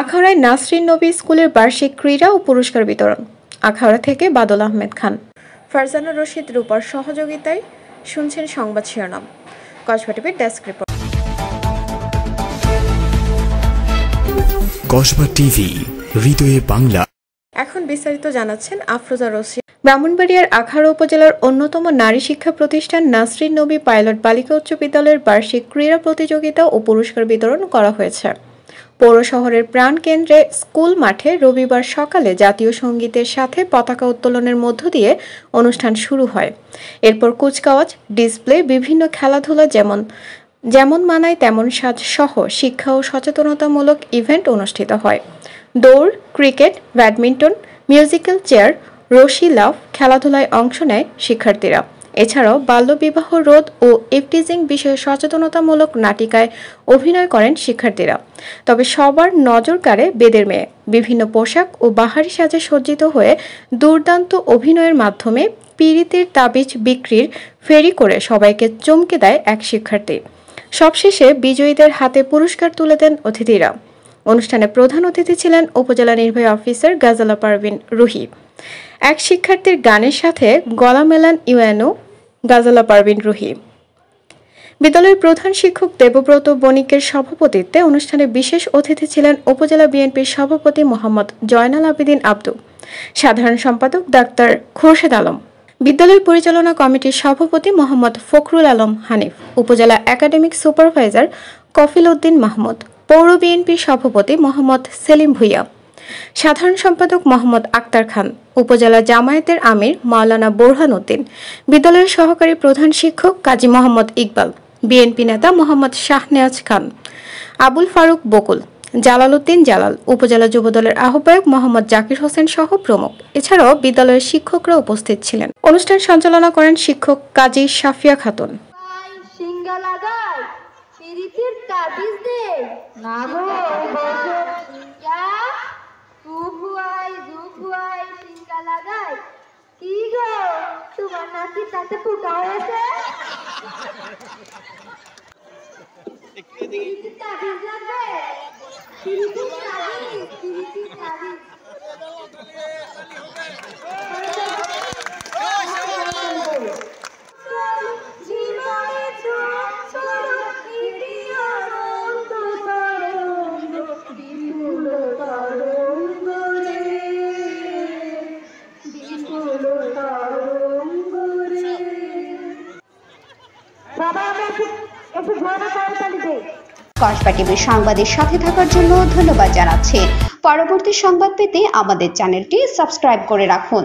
আখাউড়ায় নাসরিন নবী স্কুলের বার্ষিক ক্রীড়া ও পুরস্কার বিতরণ। আখাউড়া থেকে বাদল আহমেদ খান, ফারজানা রশিদ রূপার সহযোগিতায় শুনছেন সংবাদ শিরোনাম। কসবা টিভির ডেস্ক রিপোর্ট। কসবা টিভি, হৃদয়ে বাংলা। এখন বিস্তারিত জানাচ্ছেন আফরোজা রশিদ। ব্রাহ্মণবাড়িয়ার আখাউড়া উপজেলার অন্যতম নারী শিক্ষা প্রতিষ্ঠান নাসরিন নবী পাইলট বালিকা উচ্চ বিদ্যালয়ের বার্ষিক ক্রীড়া প্রতিযোগিতা ও পুরস্কার বিতরণ করা হয়েছে। পৌর শহরের প্রাণকেন্দ্রে স্কুল মাঠে রবিবার সকালে জাতীয় সঙ্গীতের সাথে পতাকা উত্তোলনের মধ্য দিয়ে অনুষ্ঠান শুরু হয়। এরপর কুচকাওয়াজ, ডিসপ্লে, বিভিন্ন খেলাধুলা যেমন মানায় তেমন সাজ সহ শিক্ষা ও সচেতনতামূলক ইভেন্ট অনুষ্ঠিত হয়। দৌড়, ক্রিকেট, ব্যাডমিন্টন, মিউজিক্যাল চেয়ার, রশি লাফ খেলাধুলায় অংশ নেয় শিক্ষার্থীরা। এছাড়াও বাল্যবিবাহ রোধ ও ইফটিজিং বিষয়ে সচেতনতামূলক নাটিকায় অভিনয় করেন শিক্ষার্থীরা। তবে সবার নজর কাড়ে বেদের মেয়ে। বিভিন্ন পোশাক ও বাহারি সাজে সজ্জিত হয়ে দুর্দান্ত অভিনয়ের মাধ্যমে পীড়িতের তাবিজ বিক্রির ফেরি করে সবাইকে চমকে দেয় এক শিক্ষার্থী। সবশেষে বিজয়ীদের হাতে পুরস্কার তুলে দেন অতিথিরা। অনুষ্ঠানে প্রধান অতিথি ছিলেন উপজেলা নির্বাহী অফিসার গাজালা পারভিন রুহি। এক শিক্ষার্থীর গানের সাথে গলা মেলান ইউএনও গাজালা পারভিন রুহি। বিদ্যালয়ের প্রধান শিক্ষক দেবব্রত বণিকের সভাপতিত্বে অনুষ্ঠানে বিশেষ অতিথি ছিলেন উপজেলা বিএনপির সভাপতি মোহাম্মদ জয়নাল আবেদিন আব্দু, সাধারণ সম্পাদক ডাক্তার খোরশেদ আলম, বিদ্যালয় পরিচালনা কমিটির সভাপতি মোহাম্মদ ফখরুল আলম হানিফ, উপজেলা একাডেমিক সুপারভাইজার কফিল উদ্দিন মাহমুদ, পৌর বিএনপির সভাপতি মোহাম্মদ সেলিম ভুইয়া, সাধারণ সম্পাদক মোহাম্মদ আক্তার খান, উপজেলা জামায়াতের আমির মাওলানা বোরহান উদ্দিন, বিদ্যালয়ের সহকারী প্রধান শিক্ষক কাজী মোহাম্মদ ইকবাল, বিএনপি নেতা মোহাম্মদ শাহনেওয়াজ খান, আবুল ফারুক বকুল, জালালউদ্দিন জালাল, উপজেলা যুবদলের আহ্বায়ক মোহাম্মদ জাকির হোসেন সহ প্রমুখ। এছাড়াও বিদ্যালয়ের শিক্ষকরা উপস্থিত ছিলেন। অনুষ্ঠান সঞ্চালনা করেন শিক্ষক কাজী সাফিয়া খাতুন। তোমার নাকি তাতে ফুটা হয়েছে? কসবা টিভির সংবাদের সাথে থাকার জন্য ধন্যবাদ জানাচ্ছি। পরবর্তী সংবাদ পেতে আমাদের চ্যানেলটি সাবস্ক্রাইব করে রাখুন।